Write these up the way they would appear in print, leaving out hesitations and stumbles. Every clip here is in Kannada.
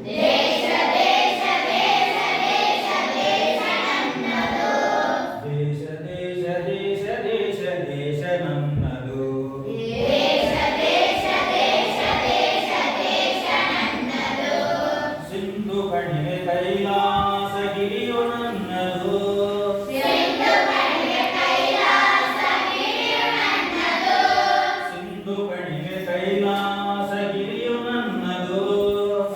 ದೇಶ ದೇಶ ದೇಶ ದೇಶ ದೇಶ ನನ್ನದು. ದೇಶ ದೇಶ ದೇಶ ದೇಶ ದೇಶ ನನ್ನದು. ದೇಶ ದೇಶ ದೇಶ ದೇಶ ದೇಶ ನನ್ನದು. ಸಿಂಧು ಕಣಿವೆ ಕೈಲಾಸಗಿರಿಯು ನನ್ನದು. ಸಿಂಧು ಕಣಿವೆ ಕೈಲಾಸಗಿರಿಯು ನನ್ನದು. ಸಿಂಧು ಕಣಿವೆ ಕೈಲಾಸಗಿರಿಯು ನನ್ನದು.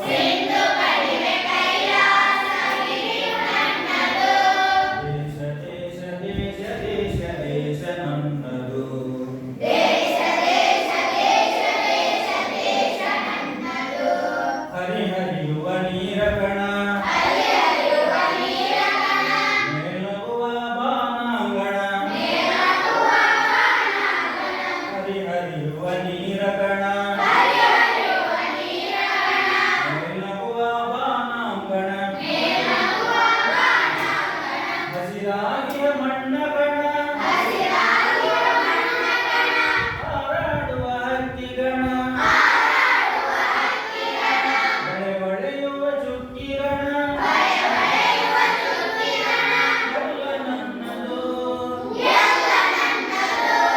ಸಿಂಧು ಕಣಿವೆ ಕೈಲಾಸಗಿರಿಯು ನನ್ನದು. ದೇಶ ದೇಶ ದೇಶ ದೇಶ ದೇಶ ನನ್ನದು. ದೇಶ ದೇಶ ದೇಶ ದೇಶ ದೇಶ ನನ್ನದು. ಹರಿಹರಿಯುವ ನೀರ ಕಣ ಹರಿಹರಿಯುವ ನೀರ ಕಣ. ಮೇಲುವ ಬಾಣಾಂಗಣ. ಮೇಲುವ ಬಾಣಾಂಗಣ. ಹರಿಹರಿಯುವ ನೀರ ಕಣ ಹರಿಹರಿಯುವ ನೀರ ಕಣ. ಮೇಲುವ ಬಾಣಾಂಗಣ. ಮೇಲುವ ಬಾಣಾಂಗಣ. ಹಸಿರಾಗಿಯ ಮಣ್ಣ ಕಣ ಹಸಿರಾಗಿಯ ಮಣ್ಣ ಕಣ. ಹಾರಾಡುವ ಹಕ್ಕಿಗಣ. ಹಾರಾಡುವ ಹಕ್ಕಿಗಣ. ಬಳೆ ಹೊಳೆಯುವ ಚುಕ್ಕಿಗಣ. ಬಳೆ ಹೊಳೆಯುವ ಚುಕ್ಕಿಗಣ. ಎಲ್ಲ ನನ್ನದು. ಎಲ್ಲ ನನ್ನದು.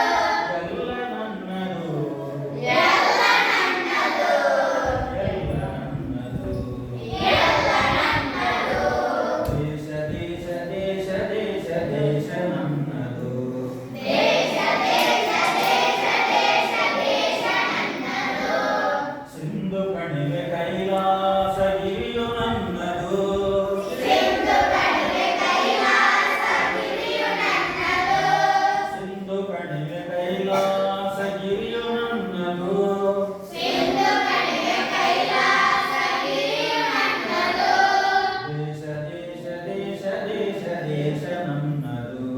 ಎಲ್ಲ ನನ್ನದು. ಎಲ್ಲ ನನ್ನದು. ಎಲ್ಲ ನನ್ನದು. ಎಲ್ಲ ನನ್ನದು. ದೇಶ ದೇಶ ದೇಶ ದೇಶ ದೇಶ ನನ್ನದು. ದೇಶ ದೇಶ ದೇಶ ದೇಶ ದೇಶ ನನ್ನದು. ಸಿಂಧು ಕಣಿವೆ ಕೈಲಾಸಗಿರಿಯು ನನ್ನದು. ಸಿಂಧು ಕಣಿವೆ ಕೈಲಾಸಗಿರಿಯು ನನ್ನದು. ಸಿಂಧು ಕಣಿವೆ ಕೈಲಾಸಗಿರಿಯು ನನ್ನದು. ಸಿಂಧು ಕಣಿವೆ ಕೈಲಾಸಗಿರಿಯು ನನ್ನದು. ದೇಶ ದೇಶ ದೇಶ ದೇಶ ದೇಶ ನನ್ನದು.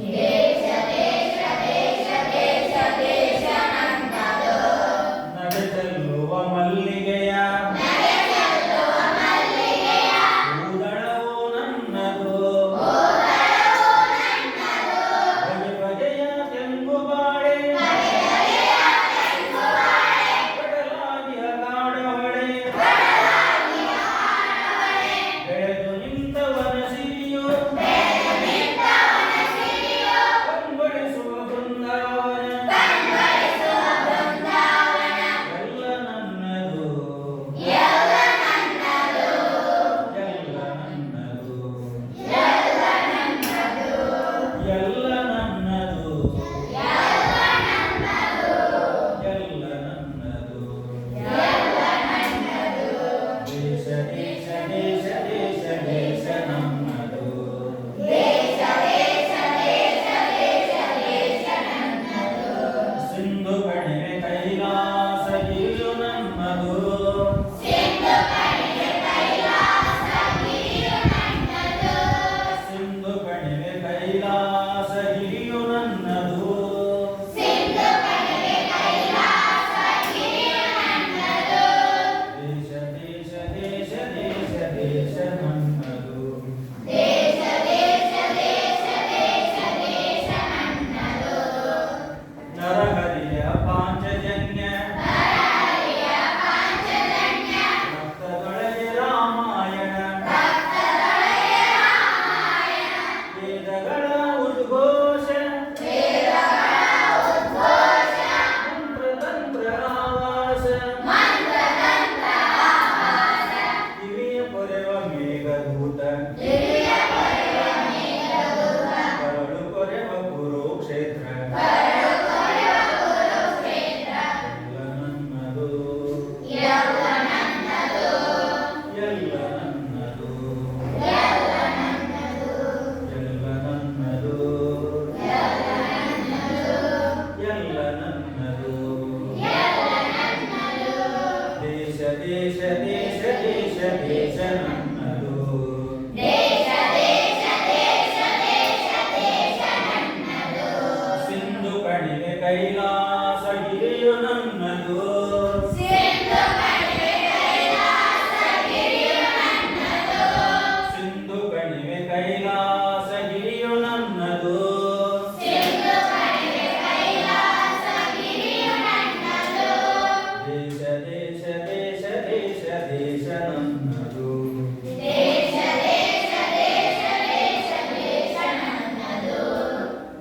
ದೇಶ ದೇಶ ದೇಶ ದೇಶ ದೇಶ ನನ್ನದು. ನಡೆ ಚೆಲ್ಲುವ ಮಲ್ಲಿಗೆಯ ನಡೆಸೆಲ್ಲುವ ಮಲ್ಲಿಗೆಯ ಹೂದಳವು ನನ್ನದು. ಓದಳವು ನನ್ನದು. ಬಗೆ ಬಗೆಯ ಕೆಂಪು ಬಾಳೆ ಬಗೆಬಗೆಯ ಕೆಂಪು ಬಾಳೆ. ಕಡಲಾಗಿಯ ಕಾಡವಳೆ ಕಡಲಾಗಿಯ ಹಾಡವಳೆ. ಬೆಳೆದು ನಿಂತವನ ಸಿರಿಯು ಬೆಳೆದು ನಿಂತವನ ಸಿರಿಯು. ಕಂಗೊಳಿಸುವ ಬೃಂದಾವನ. ಕಂಗೊಳಿಸುವ ಬೃಂದಾವನ. ಎಲ್ಲ ನನ್ನದು. ಎಲ್ಲ ನನ್ನದು. ಎಲ್ಲ ನನ್ನದು. ಎಲ್ಲ ನನ್ನದು. ಎಲ್ಲ ನನ್ನದು. ಎಲ್ಲ ನನ್ನದು. ಎಲ್ಲ ನನ್ನದು. ಎಲ್ಲ ನನ್ನದು. ದೇಶ ದೇಶ ದೇಶ ದೇಶ ದೇಶ ನನ್ನದು. ದೇಶ ದೇಶ ದೇಶ ದೇಶ ದೇಶ ನನ್ನದು. ಸಿಂಧು ಕಣಿವೆ ಕೈಲಾಸಗಿರಿಯು ನನ್ನದು. ಸಿಂಧು ಕಣಿವೆ ಕೈಲಾಸಗಿರಿಯು ನನ್ನದು. ಸಿಂಧು ಕಣಿವೆ ಕೈಲಾಸಗಿರಿಯು ನನ್ನದು. ಸಿಂಧು ಕಣಿವೆ ಕೈಲಾಸಗಿರಿಯು ನನ್ನದು. ದೇಶ ದೇಶ ದೇಶ ದೇಶ ದೇಶ ನನ್ನದು. ದೇಶ ದೇಶ ದೇಶ ದೇಶ ದೇಶ ನನ್ನದು. ನರಹರಿಯ ಪಾಂಚಜನ್ಯ ನರಹರಿಯ ಪಾಂಚಜನ್ಯ. ಭಕ್ತದೊಳಗೆ ರಾಮಾಯಣ. ಭಕ್ತರೊಳಗೆ ರಾಮಾಯಣ. ವೇದಗಳ ಉದ್ಘೋಷ ವೇದಗಳ ಉದ್ಘೋಷ. ಮಂತ್ರತಂತ್ರ ಆವಾಸ. ಮಂತ್ರತಂತ್ರ ಆವಾಸ. ಕಿವಿಯ ಪೊರೆವ ಮೇಘದೂತ ದಿವ್ಯ ಪರಮ ಮೇಘದೂತ. ಕರಳು ಕೊರೆವ ಕುರುಕ್ಷೇತ್ರ. ಕರಡು ಕೊರೆವ ಕುರುಕ್ಷೇತ್ರ. ಎಲ್ಲ ನನ್ನದು. ಎಲ್ಲ ನನ್ನದು. ಎಲ್ಲ ನನ್ನದು. ಎಲ್ಲ ನನ್ನದು. ಎಲ್ಲ ನನ್ನದು. ಎಲ್ಲ ನನ್ನದು. ಎಲ್ಲ ನನ್ನದು. ಎಲ್ಲ ನನ್ನದು. ದೇಶ ದೇಶ ದೇಶ ದೇಶ ದೇಶ ನನ್ನದು. ದೇಶ ದೇಶ ದೇಶ ದೇಶ ದೇಶ ನನ್ನದು. ಸಿಂಧು ಕಣಿವೆ ಕೈಲಾಸಗಿರಿಯು ನನ್ನದು. ಸಿಂಧು ಕಣಿವೆ ಕೈಲಾಸಗಿರಿಯು ನನ್ನದು. ಸಿಂಧು ಕಣಿವೆ ಕೈಲಾಸಗಿರಿಯು ನನ್ನದು. ಸಿಂಧು ಕಣಿವೆ ಕೈಲಾಸಗಿರಿಯು ನನ್ನದು. ದೇಶ ದೇಶ ದೇಶ ದೇಶ ದೇಶ ನನ್ನದು ದೇಶ ದೇಶ ದೇಶ ದೇಶ ದೇಶ ನನ್ನದು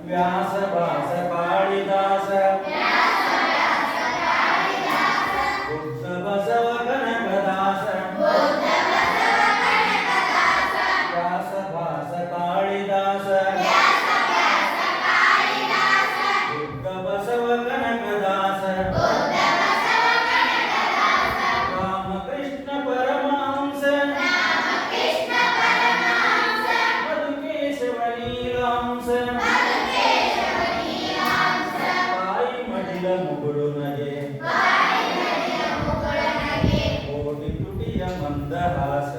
ವ್ಯಾಸ ಭಾಸ ಕಾಳಿದಾಸ ವ್ಯಾಸ ವ್ಯಾಸ ಕಾಳಿದಾಸ ಬುದ್ಧ ಬಸವ ಕನಕದಾಸ ಬುದ್ಧ ಬಸವ ಕನಕದಾಸ ವ್ಯಾಸ ಭಾಸ ಕಾಳಿದಾಸ ವ್ಯಾಸ ವ್ಯಾಸ ಕಾಳಿದಾಸ ಬುದ್ಧ ಬಸವ ಕನಕದಾಸ ಬುದ್ಧ ಬಸವ ಕನಕದಾಸ ರಾಮಕೃಷ್ಣ ಪರಮಹಂಸ ರಾಮಕೃಷ್ಣ ಪರಮಹಂಸ ಮಧುಕೇಶವ ನೀಲಹಂಸ ಮಧುಕೇಶವ ನೀಲಹಂಸ ತಾಯಿ ಮಡಿಲ ಮುಗುಳು ನಗೆ ಬಾಯಿ ನದಿಯ ಮುಗುಳ ನಗೆ ಕೋಟಿ ತುಟಿಯ ಮಂದಹಾಸ